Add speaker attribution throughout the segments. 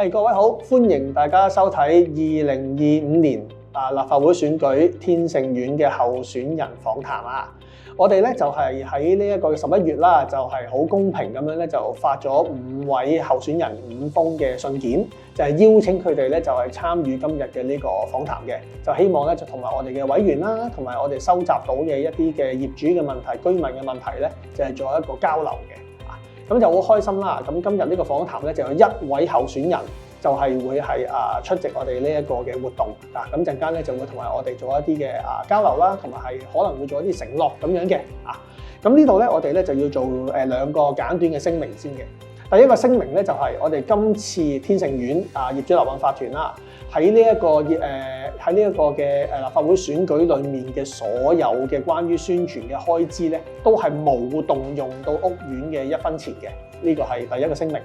Speaker 1: 各位好，歡迎大家收睇2025年立法會選舉天盛苑嘅候選人訪談啊！我哋咧就係喺呢一個11月啦，就係好公平咁樣咧，就發咗5位候選人5封嘅信件，就係邀請佢哋咧就係參與今日嘅呢個訪談嘅，就希望咧就同埋我哋嘅委員啦，同埋我哋收集到嘅一啲嘅業主嘅問題、居民嘅問題咧，就係做一個交流嘅。咁就好開心啦！咁今日呢個訪談咧就有1位候選人，就係會係出席我哋呢一個嘅活動啊！咁陣間咧就會同埋我哋做一啲嘅交流啦，同埋係可能會做一啲承諾咁樣嘅啊！咁呢度咧我哋咧就要做2個簡短嘅聲明先嘅。第一個聲明咧就係我哋今次天盛苑業主立案法團啦，喺呢一個嘅立法會選舉裡面嘅所有嘅關於宣傳嘅開支咧，都係冇動用到屋苑嘅1分錢嘅。呢個係第一個聲明。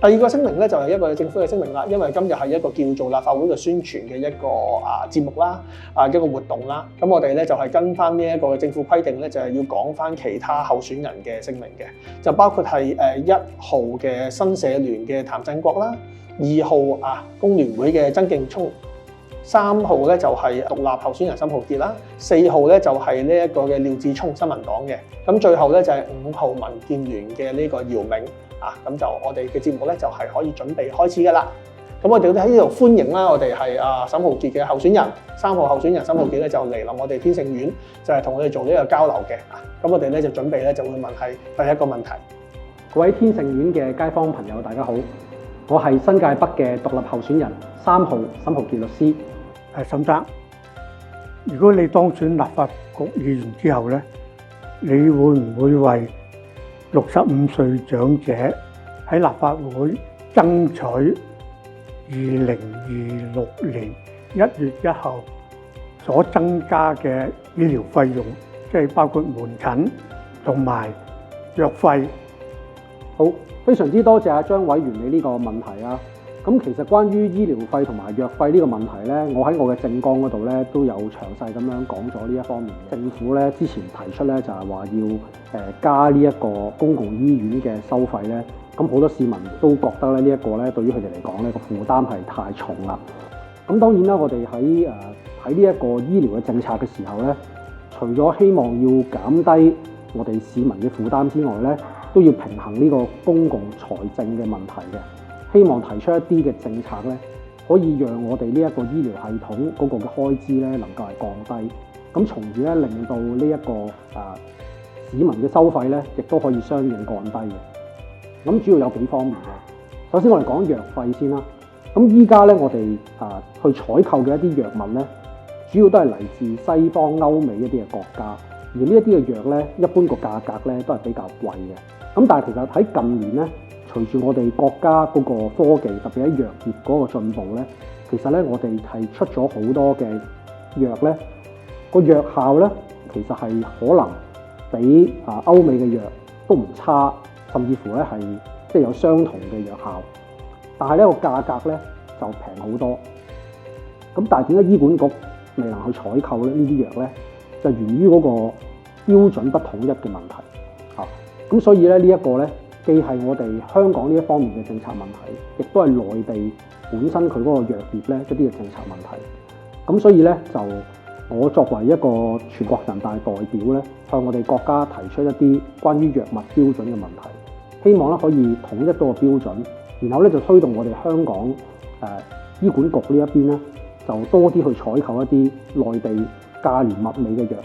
Speaker 1: 第二個聲明咧就係一個政府嘅聲明啦，因為今日係一個叫做立法會嘅宣傳嘅一個節目啦，一個活動啦。咁我哋咧就係跟翻呢一個政府規定咧，就係要講翻其他候選人嘅聲明嘅，就包括係1號嘅新社聯嘅譚振國啦，2號工聯會嘅曾勁聰，3號咧就係獨立候選人岑浩傑啦，4號咧就係呢一個嘅廖志聰新民黨嘅，咁最後咧就係5號民建聯嘅呢個姚明。咁就我哋嘅節目咧就係可以準備開始噶啦。咁我哋都喺呢度歡迎啦，我哋係岑浩傑嘅候選人，3號候選人岑浩傑咧就嚟臨我哋天盛苑，就係同我哋做呢個交流嘅。咁我哋咧就準備咧就會問係第一個問題。
Speaker 2: 各位天盛苑嘅街坊朋友，大家好，我係新界北嘅獨立候選人3號岑浩傑律師。
Speaker 3: 岑生，如果你當選立法局議員之後咧，你會唔會為65歲長者喺立法會爭取2026年1月1號所增加嘅醫療費用，即係包括門診同埋藥費？
Speaker 2: 好，非常之多謝張委員你呢個問題啊！咁其實關於醫療費同埋藥費呢個問題咧，我喺我嘅政綱嗰度咧都有詳細咁樣講咗呢一方面。政府咧之前提出咧就係話要加呢一個公共醫院嘅收費咧，咁好多市民都覺得咧呢一個咧對於佢哋嚟講咧個負擔係太重啦。咁當然啦，我哋喺睇呢一個醫療嘅政策嘅時候咧，除咗希望要減低我哋市民嘅負擔之外咧，都要平衡呢個公共財政嘅問題嘅。希望提出一啲嘅政策咧，可以讓我哋呢一個醫療系統嗰個嘅開支咧能夠係降低，咁從而咧令到呢一個市民嘅收費咧，亦都可以相應降低嘅。咁主要有幾方面嘅。首先我哋講藥費先啦。咁依家咧我哋去採購嘅一啲藥物咧，主要都係嚟自西方歐美一啲嘅國家，而呢一啲嘅藥咧，一般個價格咧都係比較貴嘅。咁但係其實喺近年咧，隨住我哋國家嗰個科技，特別喺藥業嗰個進步咧，其實咧我哋係出咗好多嘅藥咧，個藥效咧其實係可能比歐美嘅藥都唔差，甚至乎咧係即係有相同嘅藥效，但係呢個價格咧就平好多。咁但係點解醫管局未能去採購咧呢啲藥咧？就源於嗰個標準不統一嘅問題。咁所以咧呢一個咧，既係我哋香港呢一方面嘅政策問題，亦都係內地本身佢嗰個藥業咧一啲嘅政策問題。咁所以咧就我作為一個全國人大代表咧，向我哋國家提出一啲關於藥物標準嘅問題，希望咧可以統一到個標準，然後咧就推動我哋香港醫管局呢一邊咧，就多啲去採購一啲內地價廉物美嘅藥，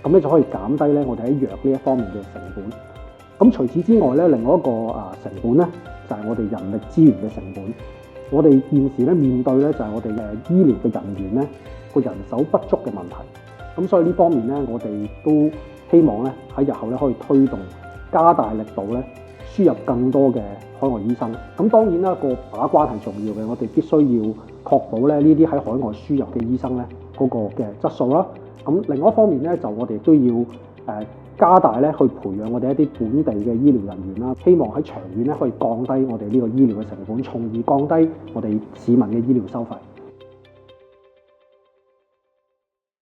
Speaker 2: 咁咧就可以減低咧我哋喺藥呢一方面嘅成本。咁除此之外咧，另外一個成本咧就係我哋人力資源嘅成本。我哋現時咧面對咧就係我哋嘅醫療嘅人員咧個人手不足嘅問題。咁所以呢方面咧，我哋都希望咧喺日後咧可以推動加大力度咧輸入更多嘅海外醫生。咁當然啦，個把關係重要嘅，我哋必須要確保咧呢啲喺海外輸入嘅醫生咧嗰個嘅質素啦。咁另外一方面咧，就我哋都要加大咧去培養我哋一啲本地嘅醫療人員啦，希望喺長遠咧可以降低我哋呢個醫療嘅成本，從而降低我哋市民嘅醫療收費。